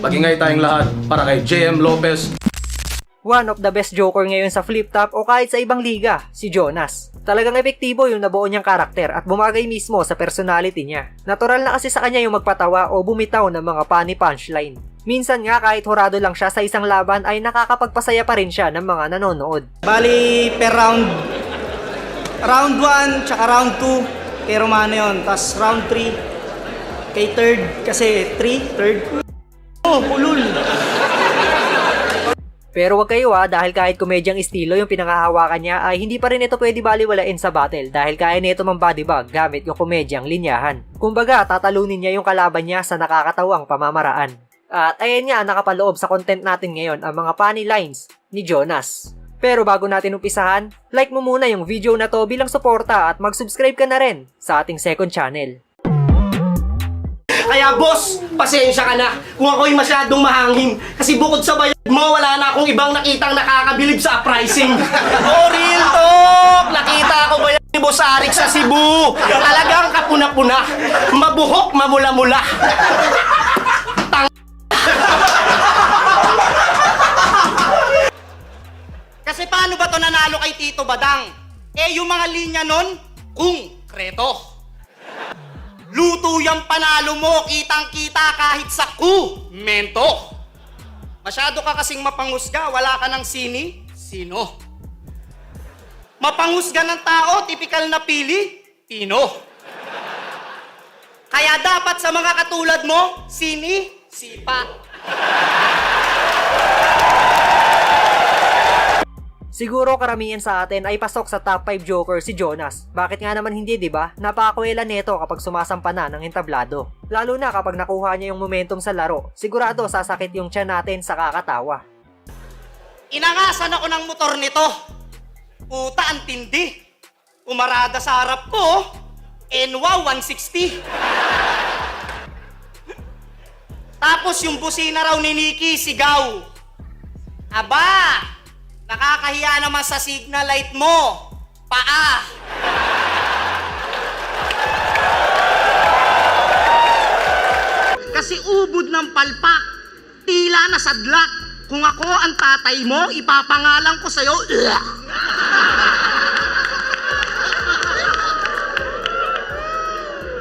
Magingay tayong lahat para kay JM Lopez. One of the best joker ngayon sa flip top o kahit sa ibang liga, si Jonas. Talagang epektibo yung nabuo niyang karakter at bumagay mismo sa personality niya. Natural na kasi sa kanya yung magpatawa o bumitaw ng mga funny punchline. Minsan nga kahit hurado lang siya sa isang laban ay nakakapagpasaya pa rin siya ng mga nanonood. Bali per round, round 1 tsaka round 2 kay Romano yun. Tapos round 3 kay third, kasi 3, third. Oh, pulul. Pero wag kayo dahil kahit komedyang estilo yung pinangahawakan niya ay hindi pa rin ito pwede baliwalain sa battle dahil kaya nito mang bodybag gamit yung komedyang linyahan. Kumbaga tatalunin niya yung kalaban niya sa nakakatawang pamamaraan. At ayan nga nakapaloob sa content natin ngayon ang mga funny lines ni Jonas. Pero bago natin umpisahan, like mo muna yung video na to bilang suporta at mag-subscribe ka na rin sa ating second channel. Kaya boss, pasensya ka na kung ako'y masyadong mahangin. Kasi bukod sa bayad mo, wala na akong ibang nakitang nakakabilib sa pricing. Oh, real talk! Nakita ko ba yan ni Boss Arik sa Cebu? Talagang kapuna-puna, mabuhok, mamula-mula. Kasi paano ba to nanalo kay Tito Badang? Eh yung mga linya nun, konkreto. Luto yung panalo mo, kitang-kita kahit sa mento. Masyado ka kasing mapangusga, wala ka ng sino? Mapangusga ng tao, tipikal na Pilipino. Kaya dapat sa mga katulad mo, sipa. Siguro karamihan sa atin ay pasok sa top 5 joker si Jonas. Bakit nga naman hindi, di ba? Napakakwela nito kapag sumasampa na ng entablado. Lalo na kapag nakuha niya yung momentum sa laro, sigurado sasakit yung tiyan natin sa kakatawa. Inangasan ako ng motor nito. Puta, ang tindi. Umarada sa harap ko, NWA 160. Tapos yung busina raw ni Nikki, sigaw. Aba, nakakahiya naman sa signal light mo. Paa. Kasi ubod ng palpak, tila na sadlak. Kung ako ang tatay mo, ipapangalan ko sa'yo.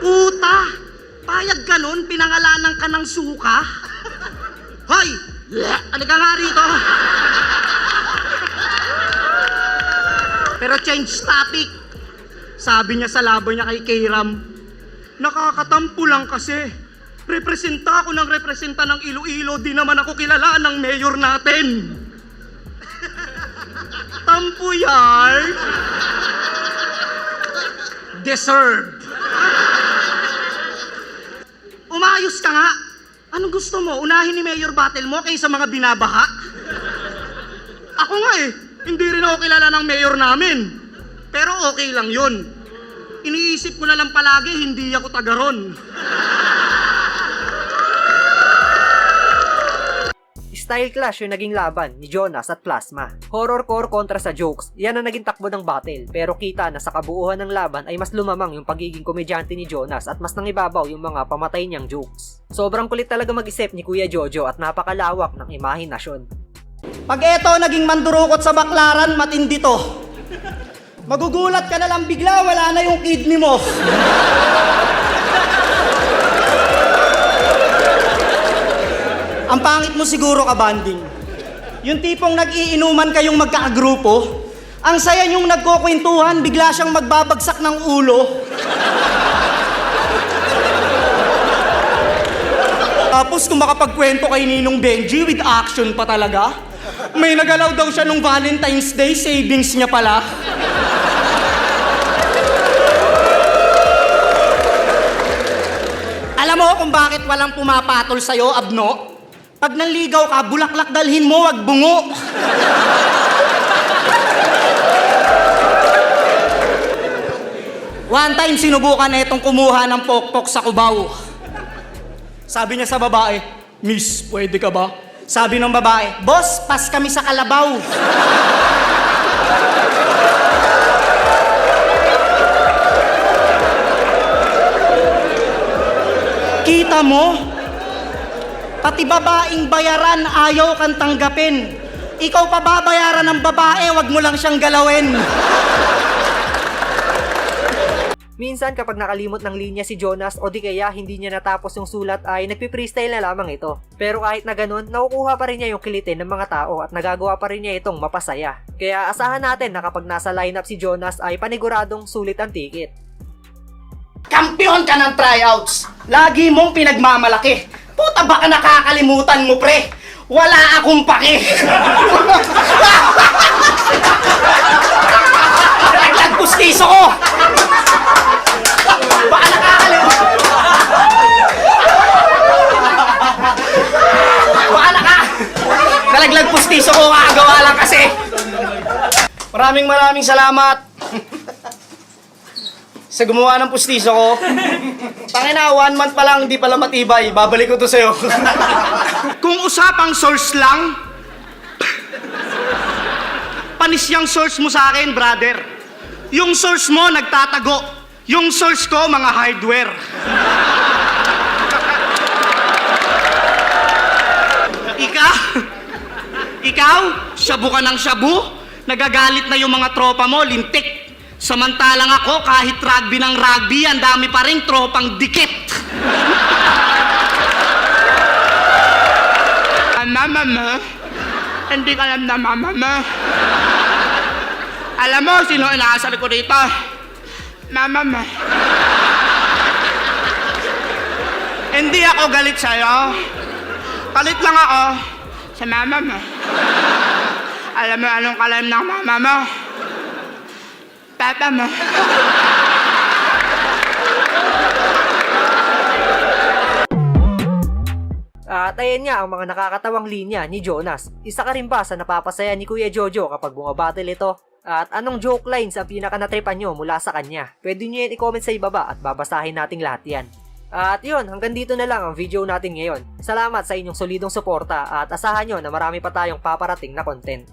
Puta, payag ka nun, pinangalanan ka ng suka? Hoy, halika nga rito. Pero change topic. Sabi niya sa laban niya kay Kayram, nakakatampo lang kasi. Representa ako ng representa ng Iloilo, di naman ako kilala ng mayor natin. Tampo yan. Deserved. Umayos ka nga. Anong gusto mo? Unahin ni Mayor Battle mo kaysa mga binabaha? Ako nga hindi rin ako kilala ng mayor namin. Pero okay lang yun. Iniisip ko na lang palagi, hindi ako taga ron. Style clash yung naging laban ni Jonas at Plasma. Horrorcore kontra sa jokes, yan ang naging takbo ng battle. Pero kita na sa kabuuan ng laban ay mas lumamang yung pagiging komedyante ni Jonas at mas nangibabaw yung mga pamatay niyang jokes. Sobrang kulit talaga mag-isip ni Kuya Jojo at napakalawak ng imahinasyon. Pag eto naging mandurukot sa baklaran, matindi to. Magugulat ka na lang bigla, wala na yung kidney mo. Ang pangit mo siguro ka, banding. Yung tipong nag-iinuman kayong magkakagrupo, ang saya niyong nagkukwentuhan, bigla siyang magbabagsak ng ulo. Tapos kung makapagkwento kay Ninong Benji with action pa talaga, may nagalaw daw siya nung Valentine's Day, savings niya pala. Alam mo kung bakit walang pumapatol sa'yo, Abno? Pag nanligaw ka, bulaklak dalhin mo, wag bungo. One time, sinubukan na itong kumuha ng pokpok sa Cubao. Sabi niya sa babae, Miss, pwede ka ba? Sabi ng babae, Boss, pas kami sa Kalabaw. Kita mo? Pati babaeng bayaran, ayaw kang tanggapin. Ikaw pa babayaran ng babae, wag mo lang siyang galawin. Minsan kapag nakalimot ng linya si Jonas o di kaya hindi niya natapos yung sulat ay nagpi-freestyle na lamang ito. Pero kahit na ganun, nakukuha pa rin niya yung kilitin ng mga tao at nagagawa pa rin niya itong mapasaya. Kaya asahan natin na kapag nasa lineup si Jonas ay paniguradong sulit ang ticket. Kampiyon ka ng tryouts. Lagi mong pinagmamalaki. Puta, baka nakakalimutan mo, pre. Wala akong pake. Nagpustiso ko. Baka nakakalimutan. Nalaglag pustiso ko, kakagawa lang kasi. Maraming salamat sa gumawa ng pustiso ko. Tangina, 1 month pa lang, hindi pala matibay. Babalik ko to sa'yo. Kung usapang source lang, panis yung source mo sa akin, brother. Yung source mo, nagtatago. Yung source ko, mga hardware. Ikaw, shabu ka ng shabu, nagagalit na yung mga tropa mo, lintik. Samantalang ako, kahit rugby ng rugby, ang dami pa ring tropang dikit. Mama mo, hindi ka alam na mama mo. Alam mo, sino inaasar ko dito? Mama mo. Hindi ako galit sa'yo. Galit lang ako sa mama mo. Alam mo anong kalam ng mama mo? Papa mo. At ayan nga ang mga nakakatawang linya ni Jonas. Isa ka rin ba sa napapasaya ni Kuya Jojo kapag bumabattle ito? At anong joke lines ang pinaka-natripan nyo mula sa kanya? Pwede nyo yan i-comment sa ibaba at babasahin nating lahat yan. At yun, hanggang dito na lang ang video natin ngayon. Salamat sa inyong solidong suporta at asahan nyo na marami pa tayong paparating na content.